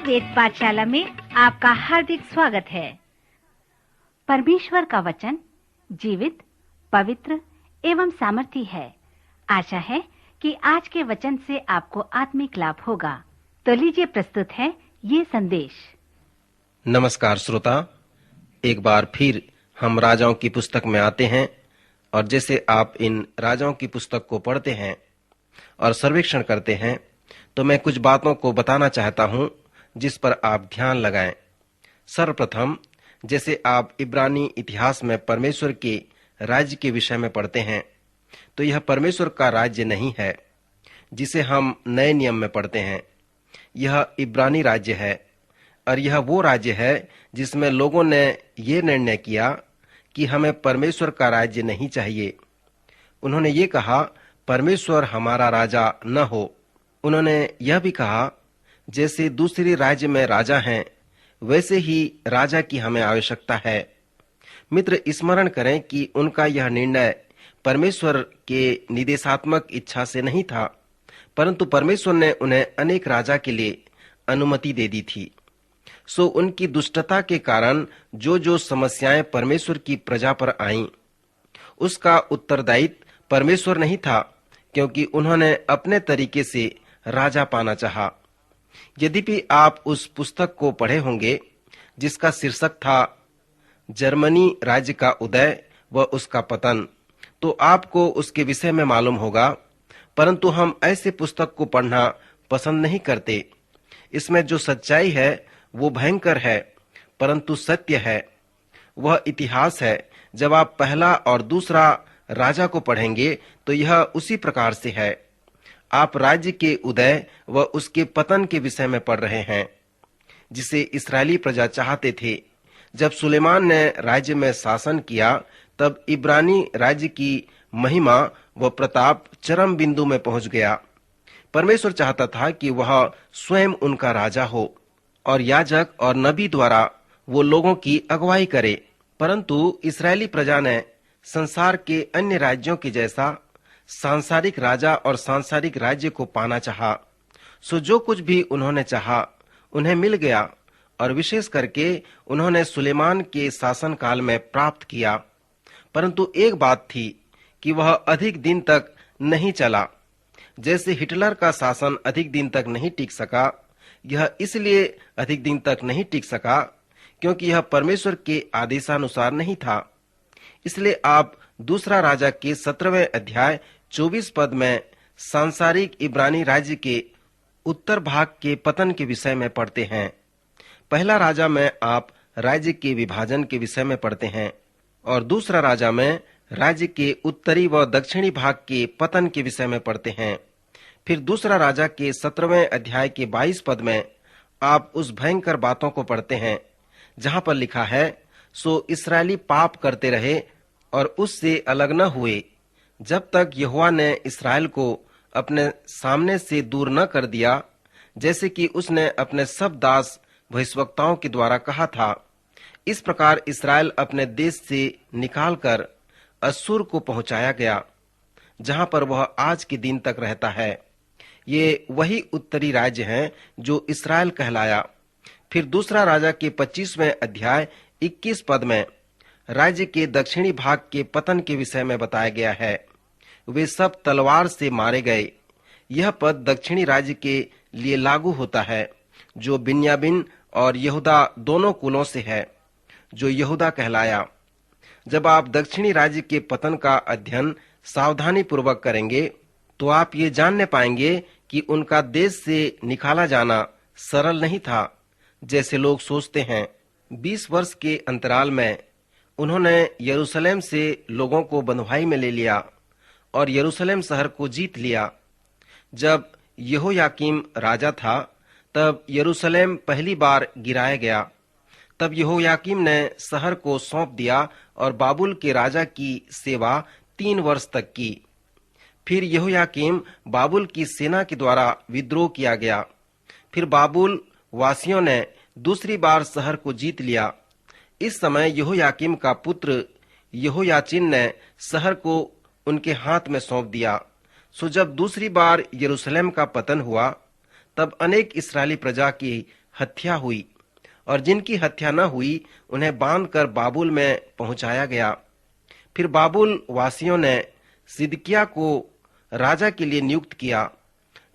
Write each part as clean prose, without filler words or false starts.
वेद पाठशाला में आपका हार्दिक स्वागत है। परमेश्वर का वचन जीवित, पवित्र एवं सामर्थी है। आशा है कि आज के वचन से आपको आत्मिक लाभ होगा। तो लीजिए प्रस्तुत है ये संदेश। नमस्कार श्रोता, एक बार फिर हम राजाओं की पुस्तक में आते हैं और जैसे आप इन राजाओं की पुस्तक को पढ़ते हैं और सर्वेक्षण करते हैं तो मैं कुछ बातों को बताना चाहता हूं जिस पर आप ध्यान लगाएं। सर्वप्रथम, जैसे आप इब्रानी इतिहास में परमेश्वर के राज्य के विषय में पढ़ते हैं तो यह परमेश्वर का राज्य नहीं है जिसे हम नए नियम में पढ़ते हैं। यह इब्रानी राज्य है और यह वो राज्य है जिसमें लोगों ने ये निर्णय किया कि हमें परमेश्वर का राज्य नहीं चाहिए। उन्होंने ये कहा, परमेश्वर हमारा राजा न हो। उन्होंने यह भी कहा, जैसे दूसरे राज्य में राजा हैं वैसे ही राजा की हमें आवश्यकता है। मित्र, स्मरण करें कि उनका यह निर्णय परमेश्वर के निर्देशात्मक इच्छा से नहीं था, परंतु परमेश्वर ने उन्हें अनेक राजा के लिए अनुमति दे दी थी। सो उनकी दुष्टता के कारण जो समस्याएं परमेश्वर की प्रजा पर आईं, उसका उत्तरदायित्व परमेश्वर नहीं था, क्योंकि उन्होंने अपने तरीके से राजा पाना चाहा। यद्यपि आप उस पुस्तक को पढ़े होंगे जिसका शीर्षक था जर्मनी राज्य का उदय व उसका पतन, तो आपको उसके विषय में मालूम होगा। परंतु हम ऐसे पुस्तक को पढ़ना पसंद नहीं करते। इसमें जो सच्चाई है वो भयंकर है, परंतु सत्य है। वह इतिहास है। जब आप पहला और दूसरा राजा को पढ़ेंगे तो यह उसी प्रकार से है। आप राज्य के उदय व उसके पतन के विषय में पढ़ रहे हैं, जिसे इस्राएली प्रजा चाहते थे। जब सुलेमान ने राज्य में शासन किया तब इब्रानी राज्य की महिमा व प्रताप चरम बिंदु में पहुंच गया। परमेश्वर चाहता था कि वह स्वयं उनका राजा हो और याजक और नबी द्वारा वो लोगों की अगुवाई करे। परंतु इस्राएली प्रजा ने संसार के अन्य राज्यों के जैसा सांसारिक राजा और सांसारिक राज्य को पाना चाहा। सो जो कुछ भी उन्होंने चाहा उन्हें मिल गया, और विशेष करके उन्होंने सुलेमान के शासन काल में प्राप्त किया। परंतु एक बात थी कि वह अधिक दिन तक नहीं चला। जैसे हिटलर का शासन अधिक दिन तक नहीं टिक सका, यह इसलिए अधिक दिन तक नहीं टिक सका क्योंकि यह परमेश्वर के आदेशानुसार नहीं था। इसलिए आप दूसरा राजा के 17वें अध्याय 24 पद में सांसारिक इब्रानी राज्य के उत्तर भाग के पतन के विषय में पढ़ते हैं। पहला राजा में आप राज्य के विभाजन के विषय में पढ़ते हैं और दूसरा राजा में राज्य के उत्तरी व दक्षिणी भाग के पतन के विषय में पढ़ते हैं। फिर दूसरा राजा के 17वें अध्याय के 22 पद में आप उस भयंकर बातों को पढ़ते हैं जहां पर लिखा है, सो इस्राएली पाप करते रहे और उससे अलग न हुए जब तक यहोवा ने इस्राएल को अपने सामने से दूर न कर दिया, जैसे कि उसने अपने सब दास भविष्यवक्ताओं के द्वारा कहा था। इस प्रकार इस्राएल अपने देश से निकालकर अश्शूर को पहुंचाया गया, जहां पर वह आज के दिन तक रहता है। ये वही उत्तरी राज्य हैं जो इस्राएल कहलाया। फिर दूसरा राजा के 25वें अध्याय 21 पद में राज्य के दक्षिणी भाग के पतन के विषय में बताया गया है। वे सब तलवार से मारे गए। यह पद दक्षिणी राज्य के लिए लागू होता है, जो बिन्यामीन और यहूदा दोनों कुलों से है, जो यहूदा कहलाया। जब आप दक्षिणी राज्य के पतन का अध्ययन सावधानी पूर्वक करेंगे तो आप ये जानने पाएंगे कि उनका देश से निकाला जाना सरल नहीं था जैसे लोग सोचते हैं। 20 वर्ष के अंतराल में उन्होंने यरूशलेम से लोगों को बंधुआई में ले लिया और यरूशलेम शहर को जीत लिया। जब यहोयाकीम राजा था तब यरूशलेम पहली बार गिराया गया। तब यहोयाकीम ने शहर को सौंप दिया और बाबुल के राजा की सेवा 3 वर्ष तक की। फिर यहोयाकीम बाबुल की सेना के द्वारा विद्रोह किया गया। फिर बाबुल वासियों ने दूसरी बार शहर को जीत लिया। इस समय यहोयाकीम का पुत्र यहोयाचीन ने शहर को उनके हाथ में सौंप दिया। सो जब दूसरी बार यरूशलेम का पतन हुआ तब अनेक इस्राएली प्रजा की हत्या हुई, और जिनकी हत्या न हुई उन्हें बांधकर बाबुल में पहुंचाया गया। फिर बाबुल वासियों ने सिदकिया को राजा के लिए नियुक्त किया,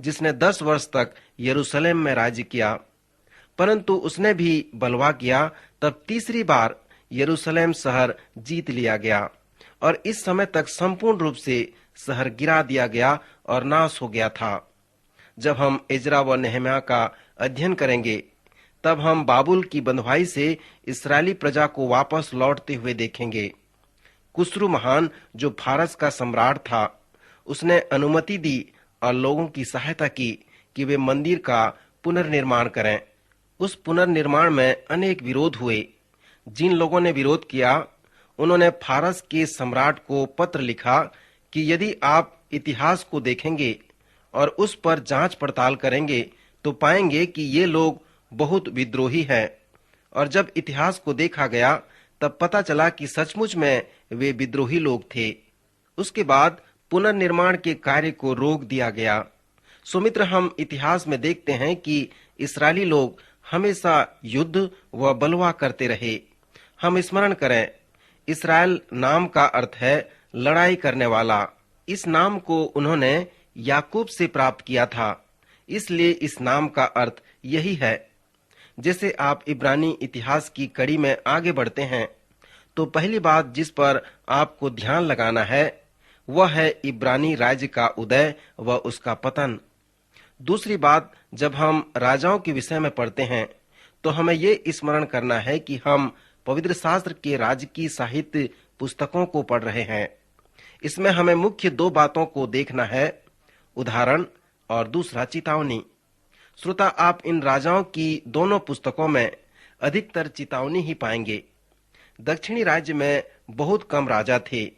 जिसने 10 वर्ष तक यरूशलेम में राज्य किया। परंतु उसने भी बलवा किया। तब तीसरी बार यरूशलेम शहर जीत लिया गया, और इस समय तक संपूर्ण रूप से शहर गिरा दिया गया और नाश हो गया था। जब हम इजरा व नेहम्याह का अध्ययन करेंगे, तब हम बाबुल की बंधुआई से इस्राएली प्रजा को वापस लौटते हुए देखेंगे। कुस्रू महान, जो फारस का सम्राट था, उसने अनुमति दी और लोगों की सहायता की कि वे मंदिर का पुनर्निर्माण करें। उस पुनर्निर्माण में अनेक विरोध हुए। जिन लोगों ने विरोध किया, उन्होंने फारस के सम्राट को पत्र लिखा कि यदि आप इतिहास को देखेंगे और उस पर जांच पड़ताल करेंगे तो पाएंगे कि ये लोग बहुत विद्रोही हैं। और जब इतिहास को देखा गया, तब पता चला कि सचमुच में वे विद्रोही लोग थे। उसके बाद पुनर्निर्माण के कार्य को रोक दिया गया। सो मित्र, हम इतिहास में देखते हैं कि इस्राएली लोग हमेशा युद्ध व बलवा करते रहे। हम स्मरण करें, इस्राएल नाम का अर्थ है लड़ाई करने वाला। इस नाम को उन्होंने याकूब से प्राप्त किया था, इसलिए इस नाम का अर्थ यही है। जैसे आप इब्रानी इतिहास की कड़ी में आगे बढ़ते हैं, तो पहली बात जिस पर आपको ध्यान लगाना है वह है इब्रानी राज्य का उदय व उसका पतन। दूसरी बात, जब हम राजाओं के विषय में पढ़ते हैं तो हमें ये स्मरण करना है कि हम पवित्र शास्त्र के राजकीय साहित्य पुस्तकों को पढ़ रहे हैं। इसमें हमें मुख्य 2 बातों को देखना है, उदाहरण और दूसरा चेतावनी। श्रोता, आप इन राजाओं की दोनों पुस्तकों में अधिकतर चेतावनी ही पाएंगे। दक्षिणी राज्य में बहुत कम राजा थे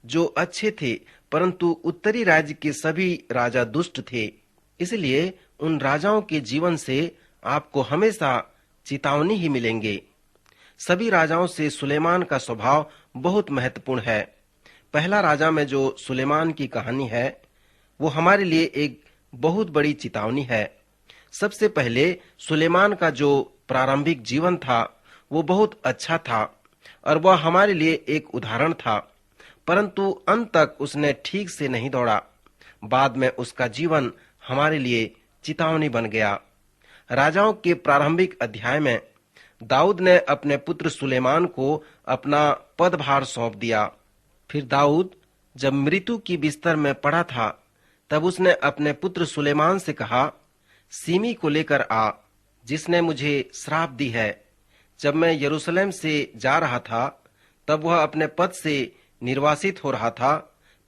जो अच्छे थे, परंतु उत्तरी राज्य के सभी राजा दुष्ट थे। इसलिए उन राजाओं के जीवन से आपको हमेशा चेतावनी ही मिलेंगे। सभी राजाओं से सुलेमान का स्वभाव बहुत महत्वपूर्ण है। पहला राजा में जो सुलेमान की कहानी है, वो हमारे लिए एक बहुत बड़ी चेतावनी है। सबसे पहले सुलेमान का जो प्रारंभिक जीवन था वो बहुत अच्छा था और वह हमारे लिए एक उदाहरण था, परंतु अंत तक उसने ठीक से नहीं दौड़ा। बाद में उसका जीवन हमारे लिए चेतावनी बन गया। राजाओं के प्रारंभिक अध्याय में दाऊद ने अपने पुत्र सुलेमान को अपना पदभार सौंप दिया। फिर दाऊद जब मृत्यु की बिस्तर में पड़ा था, तब उसने अपने पुत्र सुलेमान से कहा, सीमी को लेकर आ, जिसने मुझे श्राप दी है। जब मैं यरूशलेम से जा रहा था, तब वह अपने पद से निर्वासित हो रहा था।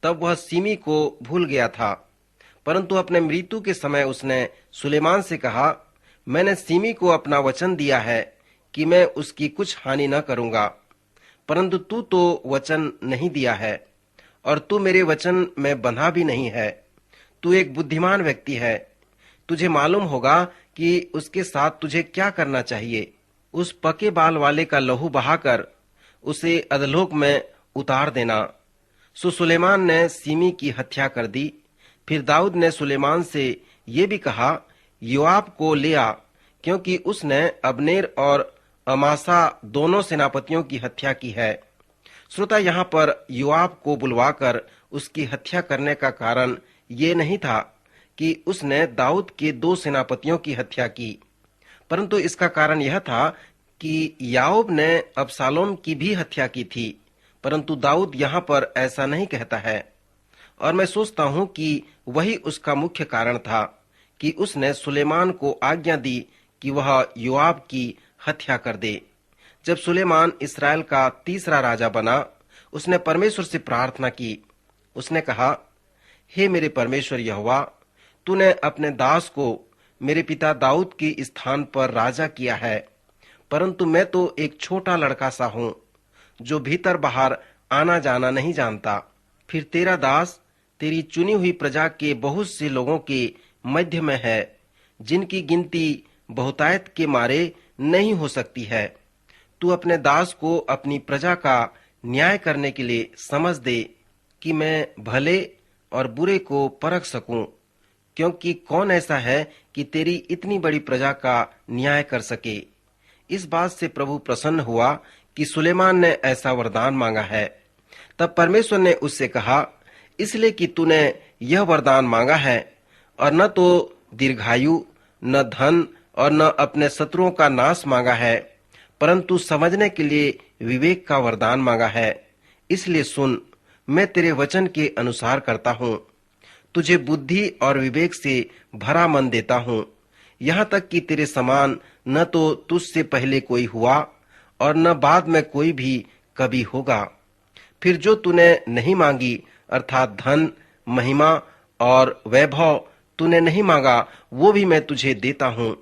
तब वह सीमी को भूल गया था, परंतु अपने मृत्यु के समय उसने सुलेमान से कहा, मैंने सीमी को अपना वचन दिया है कि मैं उसकी कुछ हानि न करूंगा, परंतु तू तो वचन नहीं दिया है और तू मेरे वचन में बंधा भी नहीं है। तू एक बुद्धिमान व्यक्ति है, तुझे मालूम होगा कि उसके साथ तुझे क्या करना चाहिए। उस पके बाल वाले का लहू बहाकर उसे अधलोक में उतार देना। सो सुलेमान ने सीमी की हत्या कर दी। फिर दाऊद ने सुलेमान से ये भी कहा, योआब को ले आ, क्योंकि उसने अबनेर और अमासा दोनों सेनापतियों की हत्या की है। श्रोता, यहाँ पर योआब को बुलवाकर उसकी हत्या करने का कारण ये नहीं था कि उसने दाऊद के 2 सेनापतियों की हत्या की, परंतु इसका कारण यह था कि याओब ने अबशालोम की भी हत्या की थी, परंतु दाऊद यहाँ पर ऐसा नहीं कहता है। और मैं सोचता हूँ कि वही उसका मुख्य कारण था कि उसने सुलेमान को आज्ञा दी कि वह योआब की हत्या कर दे। जब सुलेमान इस्राएल का 3रा राजा बना, उसने परमेश्वर से प्रार्थना की। उसने कहा, हे मेरे परमेश्वर यहोवा, तूने अपने दास को मेरे पिता दाऊद के स्थान पर राजा किया है, परंतु मैं तो एक छोटा लड़का सा हूँ जो भीतर बाहर आना जाना नहीं जानता। फिर तेरा दास तेरी चुनी हुई प्रजा के बहुत से लोगों के मध्य में है, जिनकी गिनती बहुतायत के मारे नहीं हो सकती है। तू अपने दास को अपनी प्रजा का न्याय करने के लिए समझ दे कि मैं भले और बुरे को परख सकूं, क्योंकि कौन ऐसा है कि तेरी इतनी बड़ी प्रजा का न्याय कर सके। इस बात से प्रभु प्रसन्न हुआ कि सुलेमान ने ऐसा वरदान मांगा है। तब परमेश्वर ने उससे कहा, इसलिए कि तूने यह वरदान मांगा है और न तो दीर्घायु, न धन और न अपने शत्रुओं का नाश मांगा है, परंतु समझने के लिए विवेक का वरदान मांगा है। इसलिए सुन, मैं तेरे वचन के अनुसार करता हूँ। तुझे बुद्धि और विवेक से भरा मन देता हूँ, यहाँ तक कि तेरे समान न तो तुझसे पहले कोई हुआ और न बाद में कोई भी कभी होगा। फिर जो तूने नहीं मांगी, अर्थात धन, महिमा और वैभव तूने नहीं मांगा, वो भी मैं तुझे देता हूँ,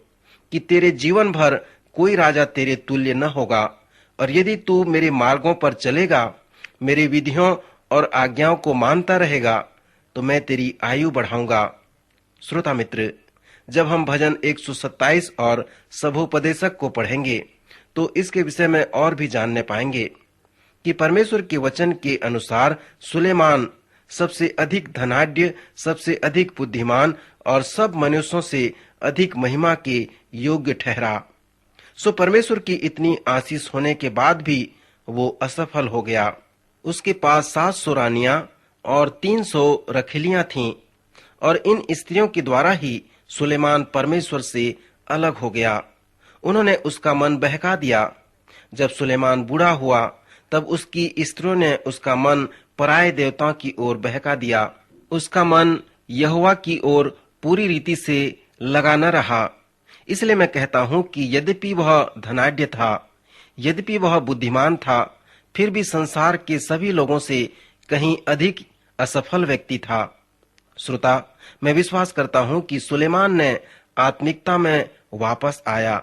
कि तेरे जीवन भर कोई राजा तेरे तुल्य न होगा। और यदि तू मेरे मार्गों पर चलेगा, मेरे विधियों और आज्ञाओं को मानता रहेगा, तो मैं तेरी आयु बढ़ाऊंगा। श्रोता मित्र, जब हम भजन 127 और सभोपदेशक को पढ़ेंगे तो इसके विषय में और भी जानने पाएंगे कि परमेश्वर के वचन के अनुसार सुलेमान सबसे अधिक धनाढ्य, सबसे अधिक बुद्धिमान और सब मनुष्यों से अधिक महिमा के योग्य ठहरा। सो परमेश्वर की इतनी आशीष होने के बाद भी वो असफल हो गया। उसके पास 700 रानियां और 300 रखिलियां थीं, और इन स्त्रियों के द्वारा ही सुलेमान परमेश्वर से अलग हो गया। उन्होंने उसका मन बहका दिया। जब सुलेमान बूढ़ा हुआ, तब उसकी स्त्रियों ने उसका मन पराये देवताओं की ओर बहका दिया। उसका मन यहोवा की ओर पूरी रीति से लगा न रहा। इसलिए मैं कहता हूँ कि यद्यपि वह धनाढ्य था, यद्यपि वह बुद्धिमान था, फिर भी संसार के सभी लोगों से कहीं अधिक असफल व्यक्ति था। श्रोता, मैं विश्वास करता हूँ कि सुलेमान ने आत्मिकता में वापस आया।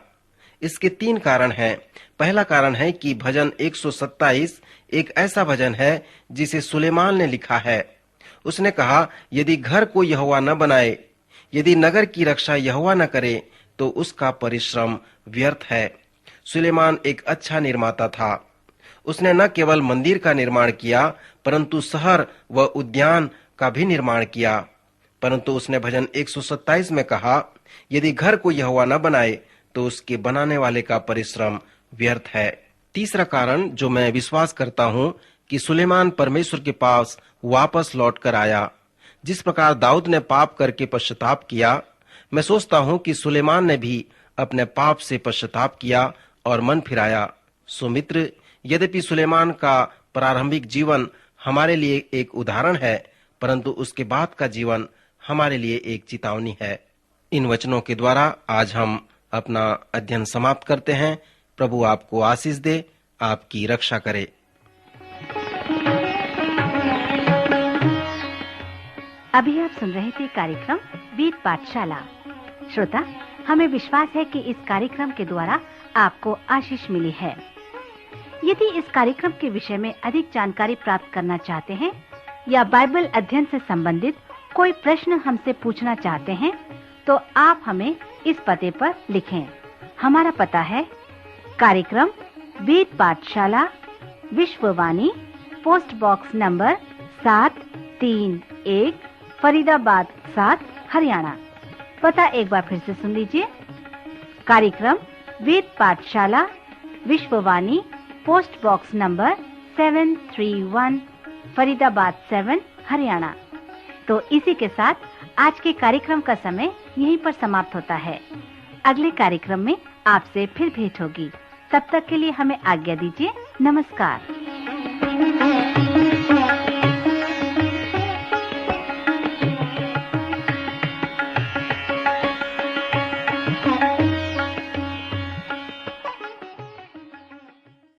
इसके 3 कारण हैं। पहला कारण है कि भजन 127 एक ऐसा भजन है जिसे सुलेमान ने लिखा है। उसने कहा, यदि घर को यहोवा न बनाए, यदि नगर की रक्षा यहोवा न करे, तो उसका परिश्रम व्यर्थ है। सुलेमान एक अच्छा निर्माता था। उसने न केवल मंदिर का निर्माण किया, परंतु शहर व उद्यान का भी निर्माण किया। परंतु उसने भजन 127 में कहा, यदि घर को यहोवा न बनाए, तो उसके बनाने वाले का परिश्रम व्यर्थ है। तीसरा कारण जो मैं विश्वास करता हूँ कि सुलेमान परमेश्वर के पास वापस लौट कर आया। जिस प्रकार दाऊद ने पाप करके पश्चाताप किया, मैं सोचता हूँ कि सुलेमान ने भी अपने पाप से पश्चाताप किया और मन फिराया। सो मित्र, यद्यपि सुलेमान का प्रारंभिक जीवन हमारे लिए एक उदाहरण है, परंतु उसके बाद का जीवन हमारे लिए एक चेतावनी है। इन वचनों के द्वारा आज हम अपना अध्ययन समाप्त करते हैं। प्रभु आपको आशीष दे, आपकी रक्षा करे। अभी आप सुन रहे थे कार्यक्रम वेद पाठशाला। श्रोता, हमें विश्वास है कि इस कार्यक्रम के द्वारा आपको आशीष मिली है। यदि इस कार्यक्रम के विषय में अधिक जानकारी प्राप्त करना चाहते हैं या बाइबल अध्ययन से संबंधित कोई प्रश्न हमसे पूछना चाहते हैं, तो आप हमें इस पते पर लिखें। हमारा पता है कार्यक्रम Ved Pathshala, Vishwavani, post box number 731, Faridabad 7, Haryana. पता एक बार फिर से सुन लीजिए। कार्यक्रम Ved Pathshala, Vishwavani, post box number 731, Faridabad 7, Haryana. तो इसी के साथ आज के कार्यक्रम का समय यहीं पर समाप्त होता है। अगले कार्यक्रम में आपसे फिर भेंट होगी। तब तक के लिए हमें आज्ञा दीजिए। नमस्कार।